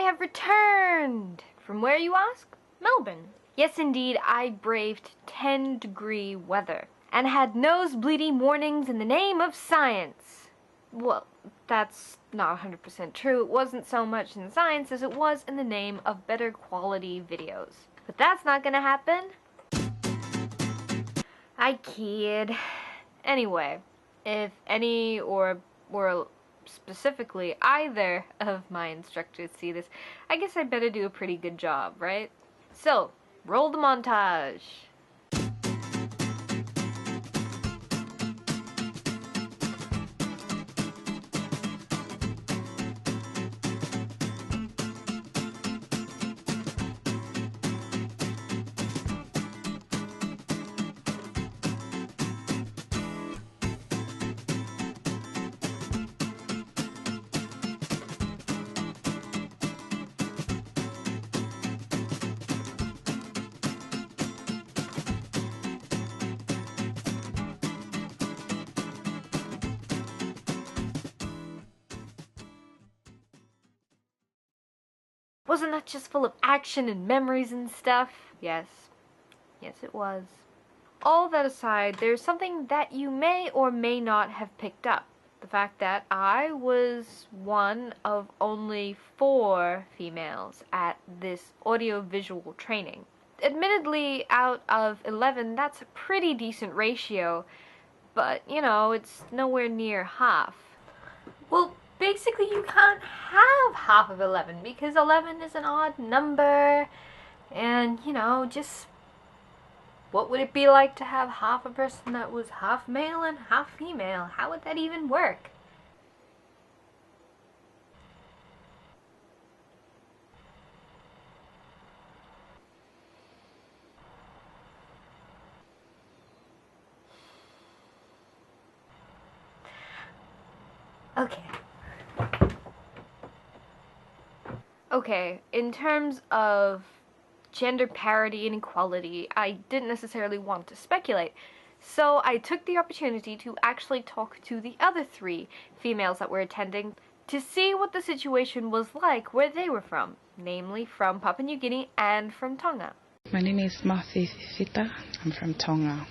have returned! From where, you ask? Melbourne. Yes, indeed, I braved 10-degree weather and had nosebleedy mornings in the name of science. Well, that's not 100% true. It wasn't so much in science as it was in the name of better quality videos. But that's not gonna happen. I kid. Anyway, if any or specifically either of my instructors see this, I guess I better do a pretty good job, right? So, roll the montage. Wasn't that just full of action and memories and stuff? Yes. Yes, it was. All that aside, there's something that you may or may not have picked up. The fact that I was one of only 4 females at this audio-visual training. Admittedly, out of 11, that's a pretty decent ratio, but, you know, it's nowhere near half. Well, basically you can't have half of 11 because 11 is an odd number, and, you know, just what would it be like to have half a person that was half male and half female? How would that even work? Okay, in terms of gender parity and equality, I didn't necessarily want to speculate, so I took the opportunity to actually talk to the other 3 females that were attending to see what the situation was like where they were from, namely from Papua New Guinea and from Tonga. My name is Mafi Fifita. I'm from Tonga.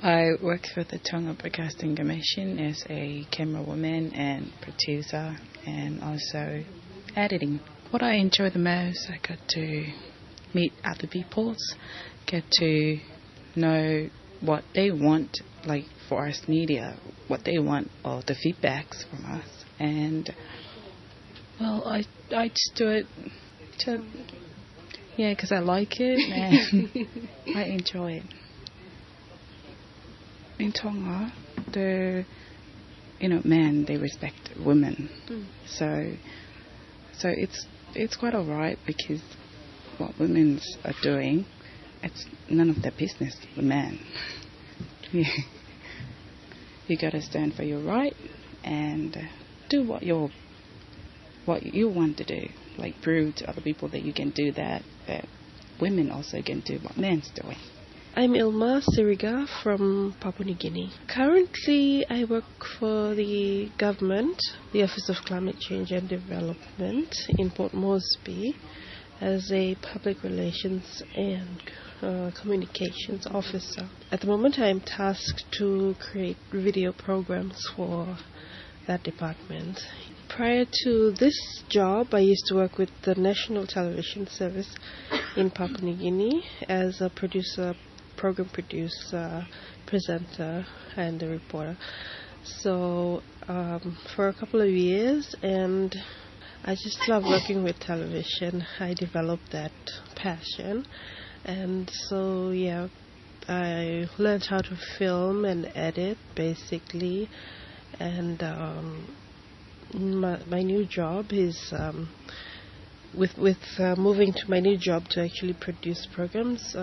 I work for the Tonga Broadcasting Commission as a camerawoman and producer and also editing. What I enjoy the most, I got to meet other people, get to know what they want, like for us media, what they want or the feedbacks from us. And well, I just do it because I like it and I enjoy it. In Tonga, men, they respect women. So it's quite alright because what women are doing, it's none of their business, the man. Yeah. You gotta stand for your right and do what you want to do. Like prove to other people that you can do that women also can do what men's doing. I'm Ilma Siriga from Papua New Guinea. Currently, I work for the government, the Office of Climate Change and Development in Port Moresby, as a public relations and communications officer. At the moment, I'm tasked to create video programs for that department. Prior to this job, I used to work with the National Television Service in Papua New Guinea as a program producer, presenter, and a reporter. So for a couple of years, and I just love working with television. I developed that passion, and so I learned how to film and edit basically, and my new job is with moving to my new job to actually produce programs.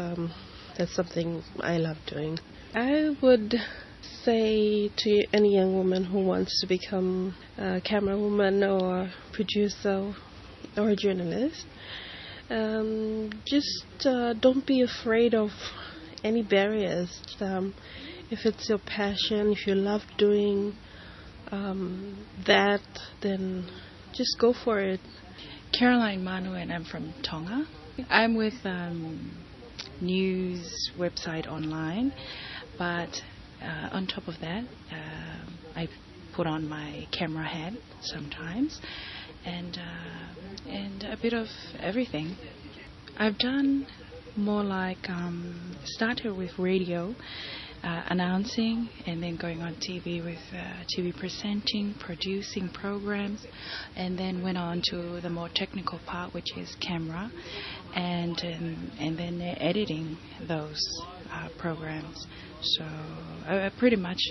That's something I love doing. I would say to any young woman who wants to become a camerawoman or producer or a journalist, just don't be afraid of any barriers. If it's your passion, if you love doing that, then just go for it. Caroline Manu, and I'm from Tonga. I'm with news website online, but on top of that, I put on my camera hat sometimes, and a bit of everything. I've done more like started with radio, announcing, and then going on TV with TV presenting, producing programs, and then went on to the more technical part, which is camera, and then editing those programs. So pretty much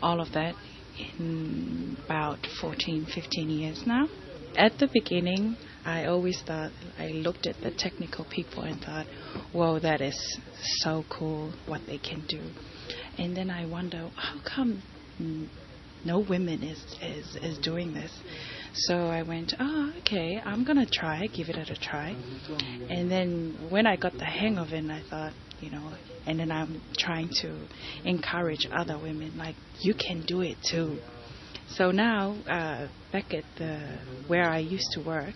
all of that in about 14, 15 years now. At the beginning, I always thought, I looked at the technical people and thought, whoa, that is so cool what they can do. And then I wonder, how come no women is doing this? So I went, okay, I'm going to try, give it a try. And then when I got the hang of it, I thought, and then I'm trying to encourage other women, like, you can do it too. So now, back at where I used to work,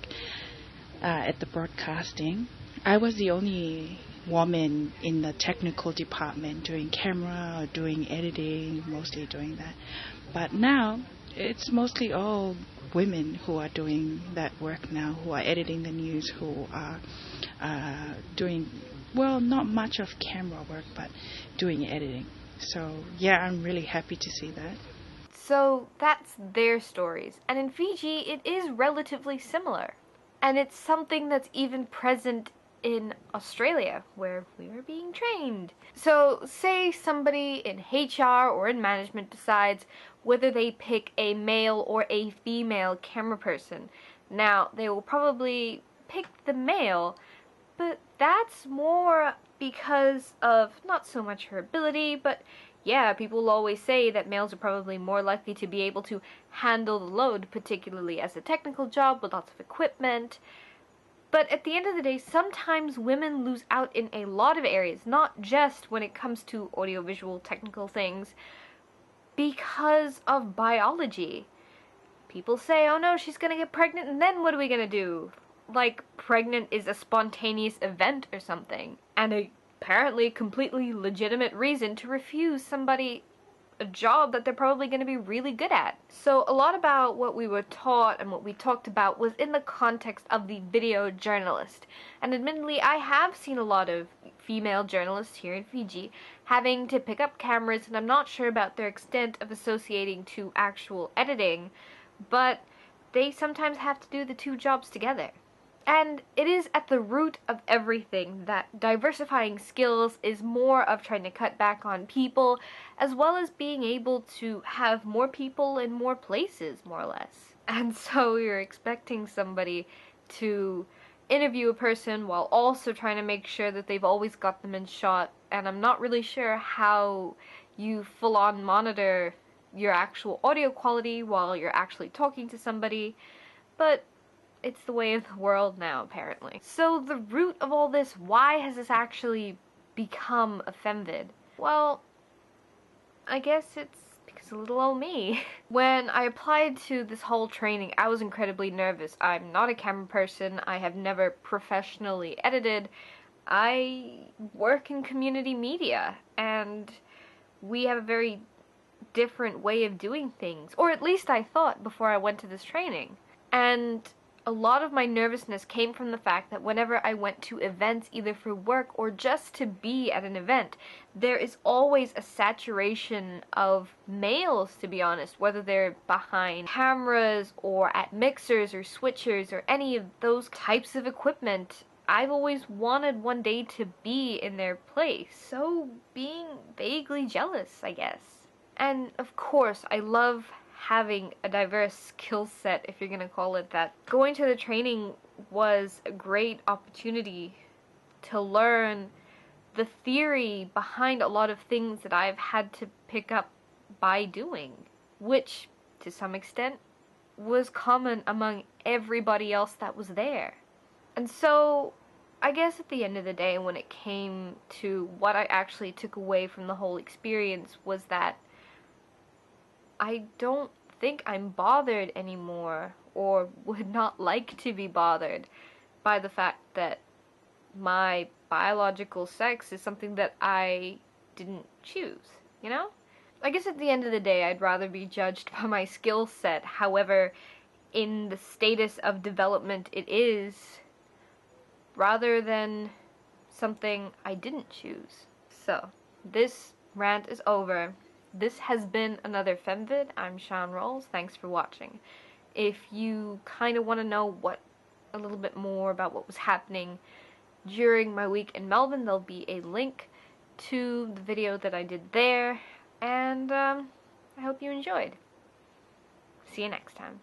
at the broadcasting, I was the only woman in the technical department doing camera or doing editing, mostly doing that. But now, it's mostly all women who are doing that work now, who are editing the news, who are doing, well, not much of camera work, but doing editing. So, yeah, I'm really happy to see that. So that's their stories, and in Fiji it is relatively similar. And it's something that's even present in Australia, where we are being trained. So say somebody in HR or in management decides whether they pick a male or a female camera person. Now, they will probably pick the male, but that's more because of not so much her ability, but yeah, people will always say that males are probably more likely to be able to handle the load, particularly as a technical job with lots of equipment. But at the end of the day, sometimes women lose out in a lot of areas, not just when it comes to audiovisual technical things, because of biology. People say, oh no, she's gonna get pregnant, and then what are we gonna do? Like, pregnant is a spontaneous event or something, and apparently completely legitimate reason to refuse somebody a job that they're probably going to be really good at. So a lot about what we were taught and what we talked about was in the context of the video journalist. And admittedly, I have seen a lot of female journalists here in Fiji having to pick up cameras, and I'm not sure about their extent of associating to actual editing, but they sometimes have to do the two jobs together. And it is at the root of everything that diversifying skills is more of trying to cut back on people, as well as being able to have more people in more places, more or less. And so you're expecting somebody to interview a person while also trying to make sure that they've always got them in shot, and I'm not really sure how you full-on monitor your actual audio quality while you're actually talking to somebody, but it's the way of the world now, apparently. So the root of all this, why has this actually become a FemVid? Well, I guess it's because of little old me. When I applied to this whole training, I was incredibly nervous. I'm not a camera person. I have never professionally edited. I work in community media, and we have a very different way of doing things. Or at least I thought before I went to this training. And a lot of my nervousness came from the fact that whenever I went to events, either for work or just to be at an event, there is always a saturation of males, to be honest, whether they're behind cameras or at mixers or switchers or any of those types of equipment. I've always wanted one day to be in their place, so being vaguely jealous, I guess. And of course, I love having a diverse skill set, if you're gonna call it that. Going to the training was a great opportunity to learn the theory behind a lot of things that I've had to pick up by doing, which, to some extent, was common among everybody else that was there. And so, I guess at the end of the day, when it came to what I actually took away from the whole experience, was that I don't think I'm bothered anymore or would not like to be bothered by the fact that my biological sex is something that I didn't choose, you know? I guess at the end of the day, I'd rather be judged by my skill set, however, in the status of development it is, rather than something I didn't choose. So, this rant is over. This has been another FemVid. I'm Sean Rolls. Thanks for watching. If you kind of want to know a little bit more about what was happening during my week in Melbourne, there'll be a link to the video that I did there, and I hope you enjoyed. See you next time.